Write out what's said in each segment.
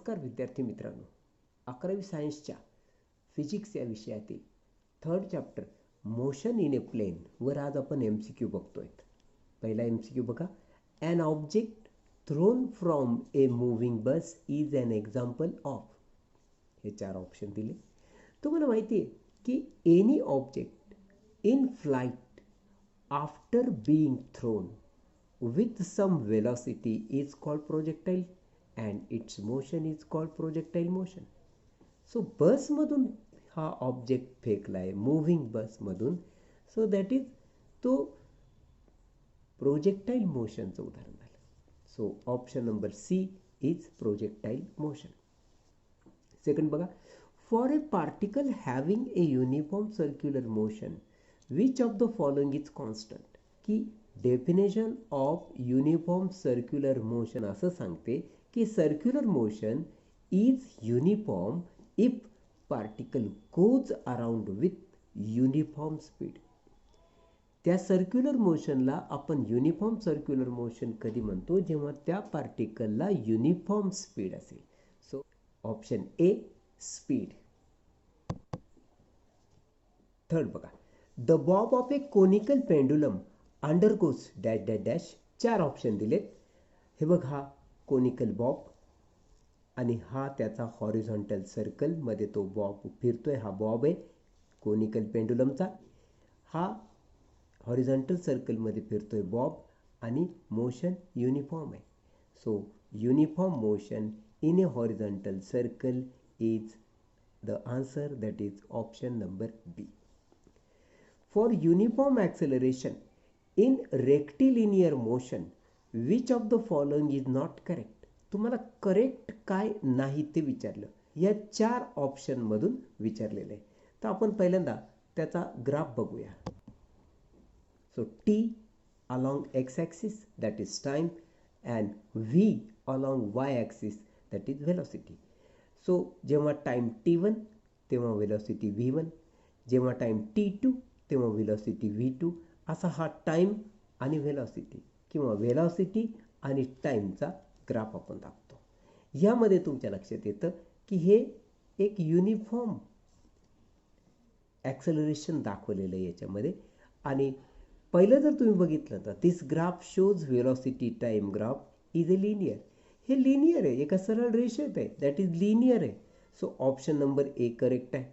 नमस्कार विद्यार्थी मित्रांनो, 11वी सायन्सच्या फिजिक्स या विषयातील third chapter motion in a plane वर आज आपण MCQ बघतोय. पहिला MCQ बघा. An object thrown from a moving bus is an example of. हे 4 ऑप्शन दिले. तुम्हाला माहिती आहे की any object in flight after being thrown with some velocity is called projectile and its motion is called projectile motion. So bus मधून हा object फेकलाय moving bus मधून, सो दॅट इज तो प्रोजेक्टाईल मोशनचं उदाहरण झालं. So option number C is projectile motion. Second बघा. For a particle having a uniform circular motion which of the following is constant. की definition of uniform circular motion असं सांगते की circular motion is uniform if particle goes around with uniform speed. त्या circular मोशनला आपण uniform circular motion कधी म्हणतो, जेव्हा त्या पार्टिकलला युनिफॉर्म स्पीड असेल. So option A speed. Third बघा. The bob of a conical pendulum undergoes dash dash dash. 4 option दिलेत. हे बघ, हा कोनिकल बॉब आणि हा त्याचा हॉरिझॉन्टल सर्कल मध्ये तो बॉब फिरतोय. हा बॉब आहे कोनिकल पेंडुलमचा. हा हॉरिझॉन्टल सर्कल मध्ये फिरतोय बॉब आणि मोशन युनिफॉर्म आहे. So uniform motion in a horizontal circle is the answer, that is option number B. For uniform acceleration in rectilinear motion which of the following is not correct. तुम्हाला correct काय नाही ते विचारलं. या 4 option मधून विचारलेलं आहे. तर आपण पहिल्यांदा त्याचा ग्राफ बघूया. So T along x axis that is time and V along y axis that is velocity. So जेव्हा टाइम T1 तेव्हा वेलोसिटी V1, जेव्हा टाइम T2 तेव्हा वेलोसिटी V2. असा हा टाइम आणि वेलॉसिटी किंवा वेलॉसिटी आणि टाइमचा ग्राफ आपण दाखवतो. यामध्ये तुमच्या लक्षात येतं की हे एक युनिफॉर्म ॲक्सेलरेशन दाखवलेलं आहे याच्यामध्ये. आणि पहिलं जर तुम्ही बघितलं तर this graph shows velocity time graph is a linear. हे लिनियर आहे, एका सरळ रेषेत आहे, दॅट इज लिनियर आहे. So option number A correct आहे.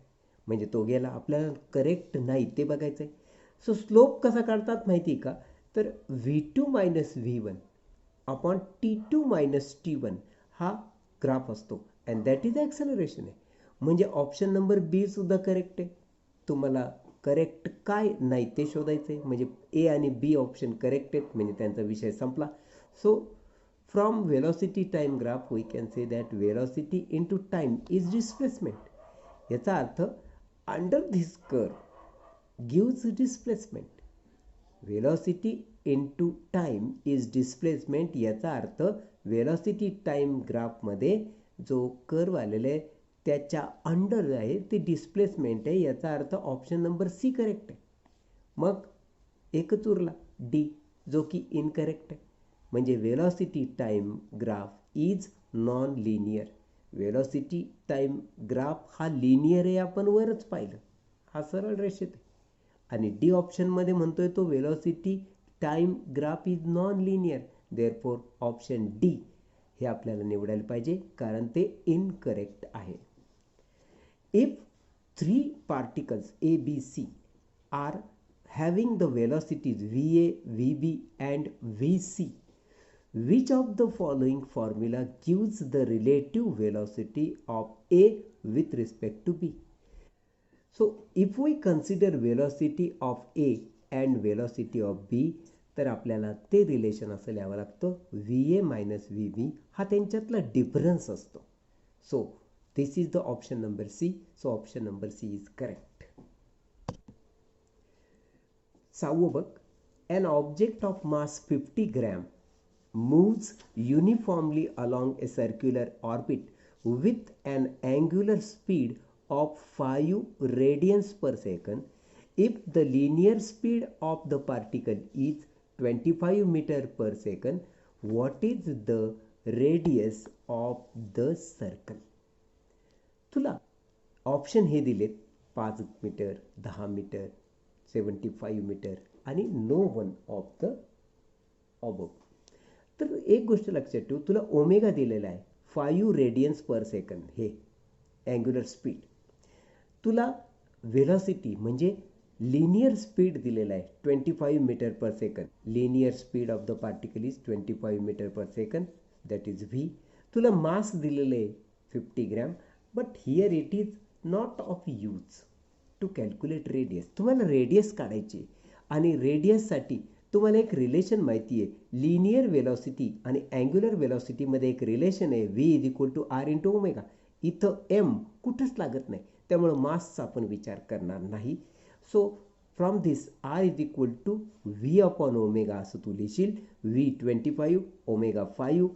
म्हणजे तो गेला. आपल्याला करेक्ट नाही ते बघायचं आहे. सो स्लोप कसा काढतात माहिती आहे का, तर V2 minus V1 upon T2 minus T1 हा ग्राफ असतो अँड दॅट इज ॲक्सेलरेशन आहे. म्हणजे ऑप्शन नंबर बी सुद्धा करेक्ट आहे. तुम्हाला करेक्ट काय नाही ते शोधायचं आहे. म्हणजे ए आणि बी ऑप्शन करेक्ट आहेत, म्हणजे त्यांचा विषय संपला. So from velocity time graph we can say that velocity into time is displacement. याचा अर्थ under this curve gives displacement. Velocity into time is displacement. याचा अर्थ वेलॉसिटी टाइम ग्राफ मध्ये जो कर्व आलेला आहे त्याच्या अंडर आहे ते डिस्प्लेसमेंट आहे. याचा अर्थ ऑप्शन नंबर सी करेक्ट आहे. मग एकच उरला डी, जो की इनकरेक्ट आहे. म्हणजे velocity time graph is non linear. Velocity time graph हा लिनियर आहे, आपण वरच पाहिलं, हा सरळ रेषेत आहे. आणि डी ऑप्शनमध्ये म्हणतोय तो velocity time graph is non linear. Therefore option D हे आपल्याला निवडायला पाहिजे, कारण ते इनकरेक्ट आहे. If 3 particles A B C are having the velocities VA, VB and VC, which of the following formula gives the relative velocity of A with respect to B? So if we consider velocity of A and velocity of B, तर आपल्याला ते relation असं लिहावं लागतं VA minus VB हा त्यांच्यातला difference असतो. So this is the option number C. So option number C is correct. 6वं बघ. An object of mass 50 gram moves uniformly along a circular orbit with an angular speed of 5 radians per second if the linear speed of the particle is 25 meter per second. What is the radius of the circle. तुला option हे दिलेत 5 metre, 10 metre, 75 metre आणि no one of the above. तर एक गोष्ट लक्षात ठेव, तुला ओमेगा दिलेला आहे 5 रेडियन्स पर सेकंद, हे अँग्युलर स्पीड. तुला व्हेलॉसिटी म्हणजे लिनियर स्पीड दिलेला आहे 25 metre per second. Linear speed of the particle is 25 metre per second, that is V. तुला मास दिलेलं आहे 50 gram, but here it is not of use to calculate radius. तुम्हाला radius काढायची आणि रेडियससाठी तुम्हाला एक रिलेशन माहिती आहे. लिनियर वेलॉसिटी आणि अँग्युलर वेलॉसिटीमध्ये एक रिलेशन आहे, V is equal to R into omega. इथं एम कुठंच लागत नाही, त्यामुळं मासचा आपण विचार करणार नाही. So from this R is equal to V upon omega असं तू लिहिशील. व्ही 25, ओमेगा 5,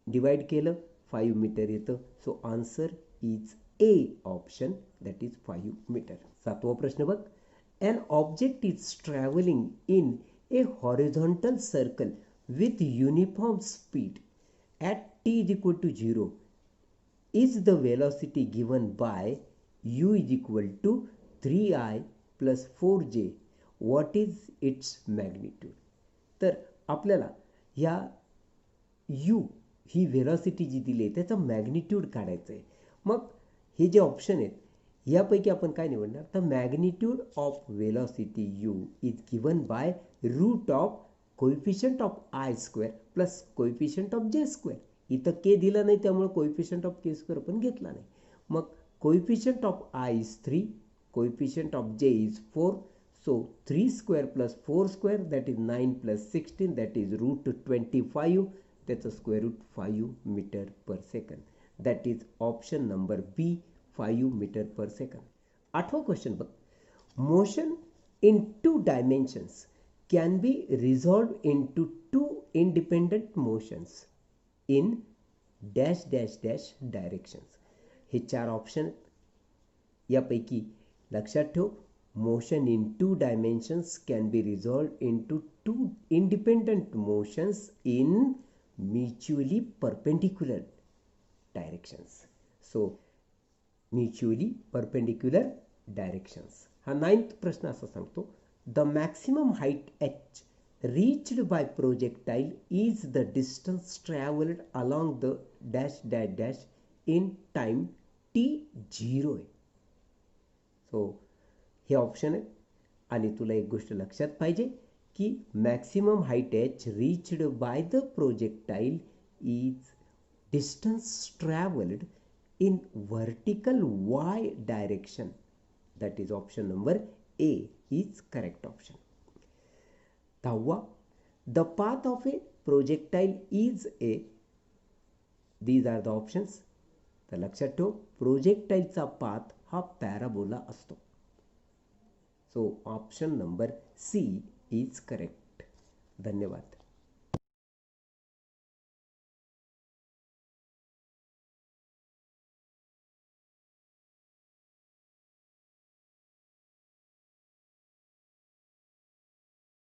डिवाइड केलं 5 मीटर येतं. So answer is A option, that is 5 metre. 7वा प्रश्न बघ. An object is traveling in a horizontal circle with uniform speed at t is equal to 0. Is the velocity given by u is equal to 3i plus 4j? What is its magnitude? तर आपल्याला या u ही velocity जी दिली आहे त्याचं magnitude काढायचं आहे. मग हे जे ऑप्शन आहेत यापैकी आपण काय निवडणार, तर magnitude of velocity you is given by root of coefficient of I square plus coefficient of जे स्क्वेअर. इथं के दिला नाही त्यामुळे कोइफिशियंट ऑफ के स्क्वेअर पण घेतला नाही. मग coefficient of I is 3, coefficient of J is 4. So 3 square plus 4 square that is 9 plus 16 that is root 25. त्याचं square root 5 metre per second. That is option number B, 5 metre per second. 8वां question बघ. Motion in 2 dimensions can be resolve into 2 independent motions in dash dash dash directions. हे 4 option आहेत. यापैकी लक्षात ठेव, motion in 2 dimensions can be resolve into 2 independent motions in mutually perpendicular directions. So mutually perpendicular directions. हा 9th प्रश्न असा सांगतो, the maximum height H reached by projectile is the distance traveled along the dash dash dash in time t0 आहे. So हे option आहे. आणि तुला एक गोष्ट लक्षात पाहिजे की maximum height H reached by the projectile is distance travelled in vertical y direction. That is option number A is correct option. 10वा, the path of a projectile is a. These are the options. तर लक्षात ठेव, प्रोजेक्टाईलचा path हा parabola असतो. So option number C is correct. धन्यवाद.